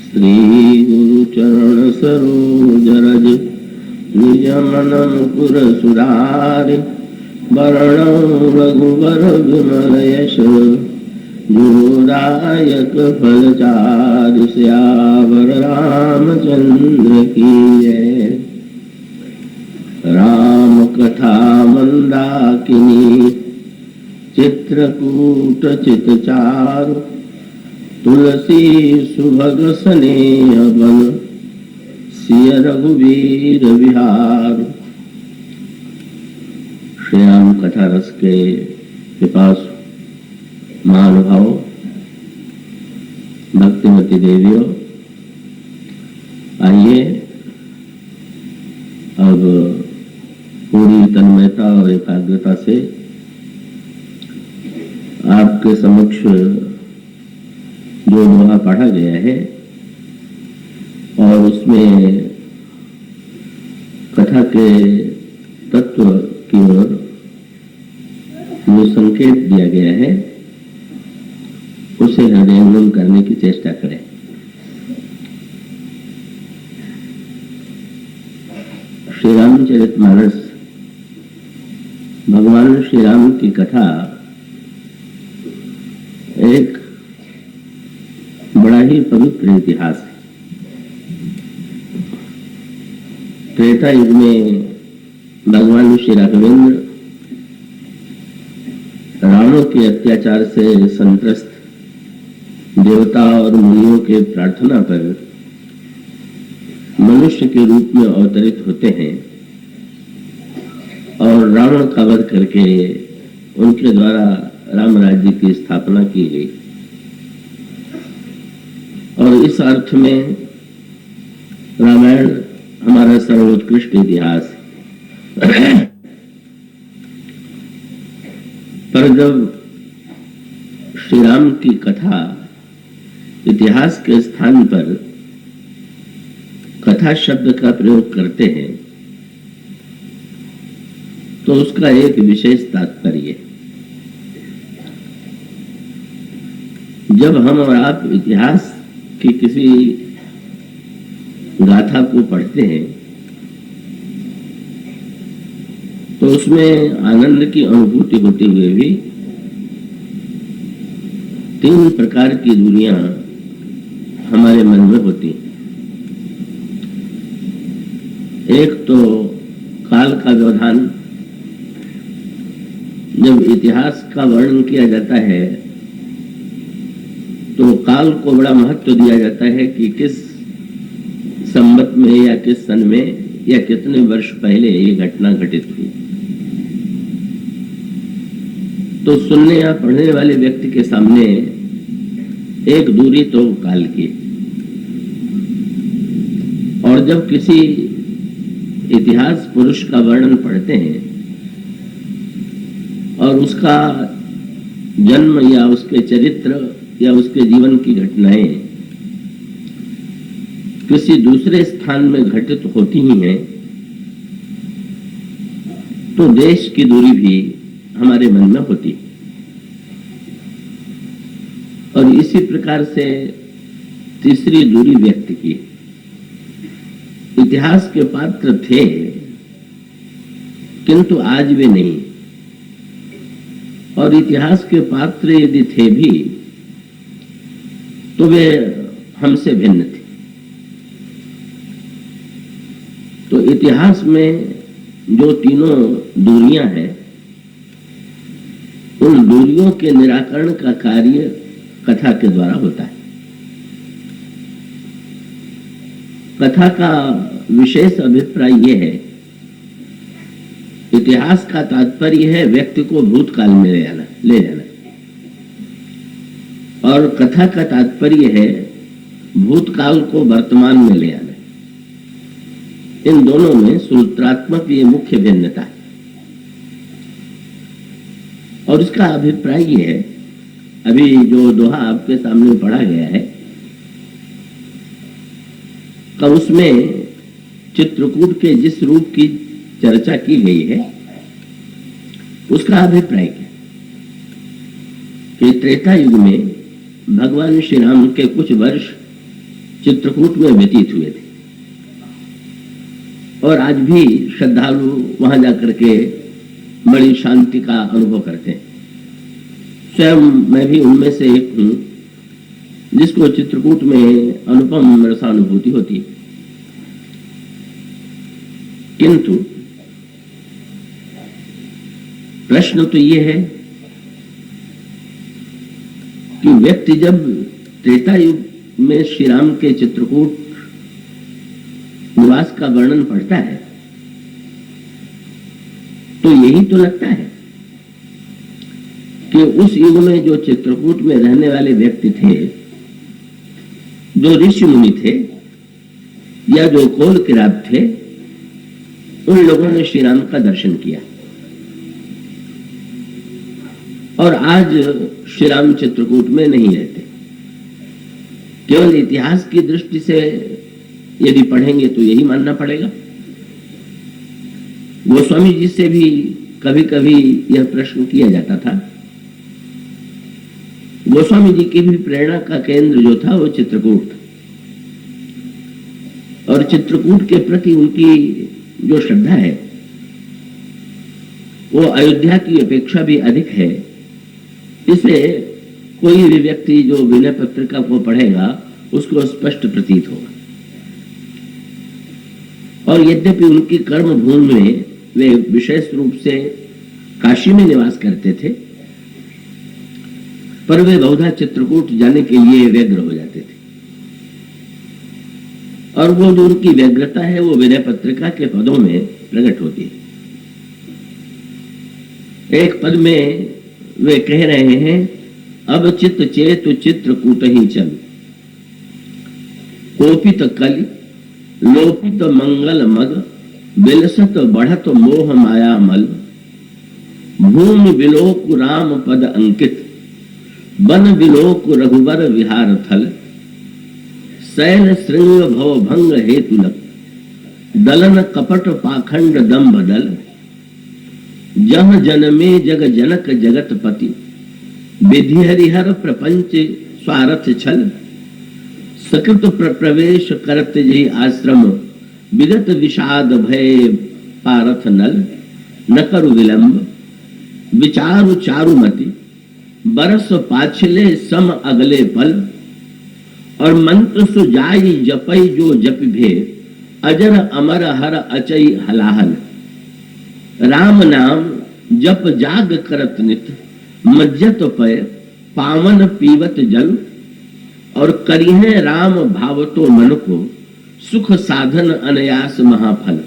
श्री गुरु चरण सरोज रज निज मन मुकुर सुधारि वरणं रघुवर विमल यश जोदायक फलचारि सियावर रामचंद्र की जय। राम कथा मंदाकिनी चित्रकूट चितचारु तुलसी सुभग स्नेह बन सिय रघुवीर विहार। श्री राम कथा रस के पिपासु महानुभाव भक्तिमती देवियों, आइए अब पूरी तन्मयता और एकाग्रता से आपके समक्ष जो दोहा पढ़ा गया है और उसमें कथा के तत्व की ओर जो संकेत दिया गया है उसे हृदयंगम करने की चेष्टा करें। श्री रामचरितमानस भगवान श्री राम की कथा एक बड़ा ही पवित्र इतिहास है। त्रेता युग में भगवान श्री राघवेंद्र रावण के अत्याचार से संत्रस्त देवता और मुनियों के प्रार्थना पर मनुष्य के रूप में अवतरित होते हैं और रावण का वध करके उनके द्वारा राम राज्य की स्थापना की गई। और इस अर्थ में रामायण हमारा सर्वोत्कृष्ट इतिहास है। पर जब श्री राम की कथा इतिहास के स्थान पर कथा शब्द का प्रयोग करते हैं तो उसका एक विशेष तात्पर्य है। जब हम और आप इतिहास की किसी गाथा को पढ़ते हैं तो उसमें आनंद की अनुभूति होते हुए भी तीन प्रकार की दूरियां हमारे मन में होती हैं। एक तो काल का व्यवधान, जब इतिहास का वर्णन किया जाता है तो काल को बड़ा महत्व दिया जाता है कि किस संवत में या किस सन में या कितने वर्ष पहले ये घटना घटित हुई। तो सुनने या पढ़ने वाले व्यक्ति के सामने एक दूरी तो काल की, और जब किसी इतिहास पुरुष का वर्णन पढ़ते हैं और उसका जन्म या उसके चरित्र या उसके जीवन की घटनाएं किसी दूसरे स्थान में घटित होती ही हैं तो देश की दूरी भी हमारे मन में होती है। और इसी प्रकार से तीसरी दूरी व्यक्ति की, इतिहास के पात्र थे किंतु आज वे नहीं, और इतिहास के पात्र यदि थे भी तो वे हमसे भिन्न थे। तो इतिहास में जो तीनों दूरियां हैं उन दूरियों के निराकरण का कार्य कथा के द्वारा होता है। कथा का विशेष अभिप्राय यह है, इतिहास का तात्पर्य है व्यक्ति को भूतकाल में ले जाना, और कथा का तात्पर्य है भूतकाल को वर्तमान में ले आना। इन दोनों में सूत्रात्मक ये मुख्य भिन्नता है। और इसका अभिप्राय ये है, अभी जो दोहा आपके सामने पढ़ा गया है का उसमें चित्रकूट के जिस रूप की चर्चा की गई है उसका अभिप्राय क्या कि त्रेता युग में भगवान श्री राम के कुछ वर्ष चित्रकूट में व्यतीत हुए थे और आज भी श्रद्धालु वहां जाकर के बड़ी शांति का अनुभव करते हैं। स्वयं मैं भी उनमें से एक हूं जिसको चित्रकूट में अनुपम रसानुभूति होती है। किंतु प्रश्न तो ये है कि व्यक्ति जब त्रेता युग में श्री राम के चित्रकूट निवास का वर्णन पढ़ता है तो यही तो लगता है कि उस युग में जो चित्रकूट में रहने वाले व्यक्ति थे, जो ऋषि मुनि थे या जो कोल किरात थे, उन लोगों ने श्री राम का दर्शन किया। और आज श्री राम चित्रकूट में नहीं रहते। केवल इतिहास की दृष्टि से यदि पढ़ेंगे तो यही मानना पड़ेगा। गोस्वामी जी से भी कभी कभी यह प्रश्न किया जाता था। गोस्वामी जी की भी प्रेरणा का केंद्र जो था वो चित्रकूट था और चित्रकूट के प्रति उनकी जो श्रद्धा है वो अयोध्या की अपेक्षा भी अधिक है। इससे कोई भी व्यक्ति जो विनय पत्रिका को पढ़ेगा उसको स्पष्ट प्रतीत होगा। और यद्यपि उनकी कर्म भूमि में वे विशेष रूप से काशी में निवास करते थे, पर वे बहुधा चित्रकूट जाने के लिए व्यग्र हो जाते थे। और वो जो उनकी व्यग्रता है वो विनय पत्रिका के पदों में प्रकट होती है। एक पद में वे कह रहे हैं, अब चित चेत चित्रकूट ही चल, कोपित कलि लोपित मंगल मग, बिलसत बढ़त मोह माया मल, भूमि बिलोक राम पद अंकित, बन बिलोक रघुबर विहार थल, शैल श्रृंग भव भंग हेतु लक, दलन कपट पाखंड दम बदल, जह जनमे जग जनक जगत पति, विधि हरिहर प्रपंच स्वार्थ छल, सकृत प्रवेश करत जहि आश्रम, विगत विषाद भय पारथ नल, न करु विलंब विचारु चारुमति, बरस पाछले सम अगले पल, और मंत्र सुजाई जपई जो जप भे, अजर अमर हर अचई हलाहल, राम नाम जप जाग करत नित, मज्जत पय पावन पीवत जल, और करिहे राम भावतो मन को, सुख साधन अनयास महाफल।